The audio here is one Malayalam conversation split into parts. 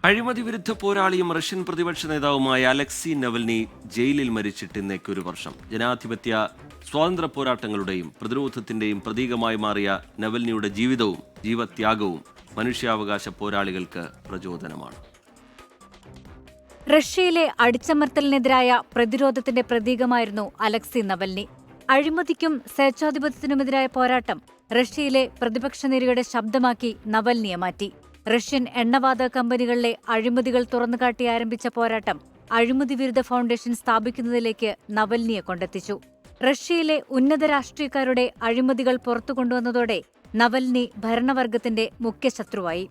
അഴിമതി വിരുദ്ധ പോരാളിയും റഷ്യൻ പ്രതിപക്ഷ നേതാവുമായ അലക്സി നവൽനി ജയിലിൽ മരിച്ചിട്ട് ഇന്നേക്ക് ഒരു വർഷം. ജനാധിപത്യ സ്വാതന്ത്ര്യ പോരാട്ടങ്ങളുടെയും പ്രതിരോധത്തിന്റെയും പ്രതീകമായി മാറിയ നവൽനിയുടെ ജീവിതവും ജീവത്യാഗവും മനുഷ്യാവകാശ പോരാളികൾക്ക് പ്രചോദനമാണ്. റഷ്യയിലെ അടിച്ചമർത്തലിനെതിരായ പ്രതിരോധത്തിന്റെ പ്രതീകമായിരുന്നു അലക്സി നവൽനി. അഴിമതിക്കും സ്വേച്ഛാധിപത്യത്തിനുമെതിരായ പോരാട്ടം റഷ്യയിലെ പ്രതിപക്ഷ നിരയുടെ ശബ്ദമാക്കി നവൽനിയെ മാറ്റി. റഷ്യൻ എണ്ണവാതക കമ്പനികളിലെ അഴിമതികൾ തുറന്നുകാട്ടി ആരംഭിച്ച പോരാട്ടം അഴിമതി വിരുദ്ധ ഫൗണ്ടേഷൻ സ്ഥാപിക്കുന്നതിലേക്ക് നവൽനിയെ കൊണ്ടെത്തിച്ചു. റഷ്യയിലെ ഉന്നത രാഷ്ട്രീയക്കാരുടെ അഴിമതികൾ പുറത്തുകൊണ്ടുവന്നതോടെ നവൽനി ഭരണവർഗത്തിന്റെ മുഖ്യ ശത്രുവായി.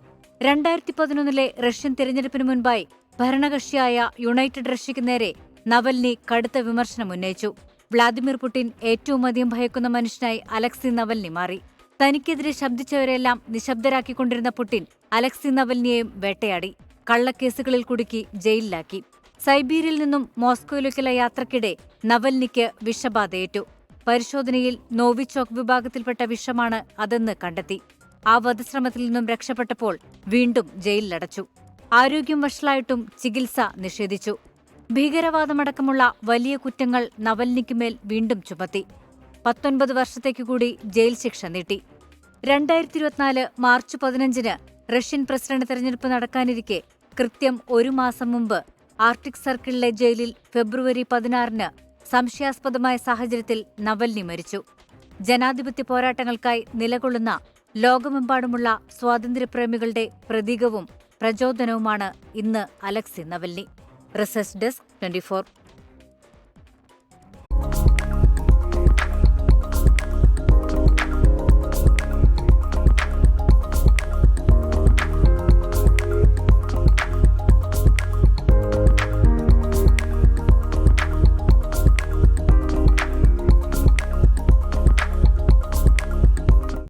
2011 റഷ്യൻ തിരഞ്ഞെടുപ്പിന് മുൻപായി ഭരണകക്ഷിയായ യുണൈറ്റഡ് റഷ്യയ്ക്ക് നേരെ നവൽനി കടുത്ത വിമർശനം ഉന്നയിച്ചു. വ്ളാദിമിർ പുടിൻ ഏറ്റവുമധികം ഭയക്കുന്ന മനുഷ്യനായി അലക്സി നവൽനി മാറി. തനിക്കെതിരെ ശബ്ദിച്ചവരെല്ലാം നിശബ്ദരാക്കിക്കൊണ്ടിരുന്ന പുടിൻ അലക്സി നവൽനിയെയും വേട്ടയാടി. കള്ളക്കേസുകളിൽ കുടുക്കി ജയിലിലാക്കി. സൈബീരിയയിൽ നിന്നും മോസ്കോയിലേക്കുള്ള യാത്രക്കിടെ നവൽനിക്ക് വിഷബാധയേറ്റു. പരിശോധനയിൽ നോവിച്ചോക്ക് വിഭാഗത്തിൽപ്പെട്ട വിഷമാണ് അതെന്ന് കണ്ടെത്തി. ആ വധശ്രമത്തിൽ നിന്നും രക്ഷപ്പെട്ടപ്പോൾ വീണ്ടും ജയിലിലടച്ചു. ആരോഗ്യം വഷളായിട്ടും ചികിത്സ നിഷേധിച്ചു. ഭീകരവാദമടക്കമുള്ള വലിയ കുറ്റങ്ങൾ നവൽനിക്കുമേൽ വീണ്ടും ചുമത്തി. 19 വർഷത്തേക്കു കൂടി ജയിൽ ശിക്ഷ നീട്ടി. 2024 മാർച്ച് 15 റഷ്യൻ പ്രസിഡന്റ് തെരഞ്ഞെടുപ്പ് നടക്കാനിരിക്കെ കൃത്യം ഒരു മാസം മുമ്പ് ആർട്ടിക് സർക്കിളിലെ ജയിലിൽ ഫെബ്രുവരി 16 സംശയാസ്പദമായ സാഹചര്യത്തിൽ നവൽനി മരിച്ചു. ജനാധിപത്യ പോരാട്ടങ്ങൾക്കായി നിലകൊള്ളുന്ന ലോകമെമ്പാടുമുള്ള സ്വാതന്ത്ര്യപ്രേമികളുടെ പ്രതീകവും പ്രചോദനവുമാണ് ഇന്ന് അലക്സി നവൽനി. Research desk 24.